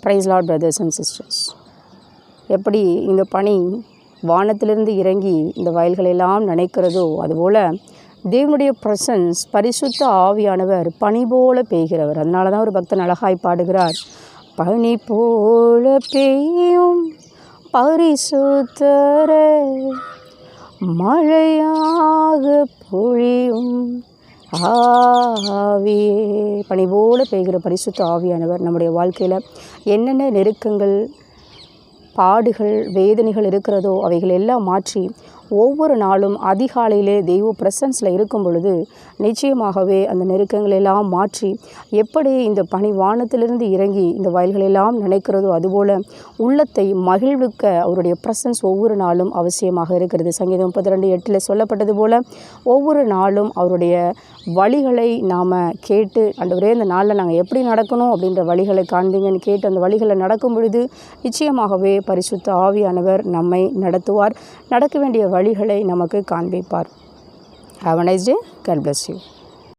Price lord brothers and sisters. எப்படி இந்த பனி வானத்திலிருந்து இறங்கி இந்த வயல்களெல்லாம் நனைக்கிறதோ, அதுபோல் தேவனுடைய பிரசன்ஸ், பரிசுத்த ஆவியானவர் பனி போல பெய்கிறவர். அதனால தான் ஒரு பக்தன் அழகாய் பாடுகிறார், பனி போல பெய்யும் பரிசுத்தர மழையாக பொழியும் ஆவியே. பனி போல பெய்கிற பரிசுத்த ஆவியானவர் நம்முடைய வாழ்க்கையில் என்னென்ன நெருக்கங்கள், பாடுகள், வேதனைகள் இருக்கிறதோ அவைகள் எல்லாம் மாற்றி ஒவ்வொரு நாளும் அதிகாலையிலே தெய்வ பிரசன்ஸில் இருக்கும் பொழுது நிச்சயமாகவே அந்த நெருக்கங்களெல்லாம் மாற்றி, எப்படி இந்த பனி வானத்திலிருந்து இறங்கி இந்த வயல்களெல்லாம் நினைக்கிறதோ அதுபோல் உள்ளத்தை மகிழ்விக்க அவருடைய பிரசன்ஸ் ஒவ்வொரு நாளும் அவசியமாக இருக்கிறது. சங்கீதம் 32:8 சொல்லப்பட்டது போல் ஒவ்வொரு நாளும் அவருடைய வழிகளை நாம் கேட்டு, ஆண்டவரே இந்த நாளில் நாங்கள் எப்படி நடக்கணும் அப்படின்ற வழிகளை காண்பீங்கன்னு கேட்டு அந்த வழிகளை நடக்கும் பொழுது நிச்சயமாகவே பரிசுத்த ஆவியானவர் நம்மை நடத்துவார், நடக்க வேண்டிய வழிகளை நமக்கு காண்பிப்பார். Have a nice day. God bless you.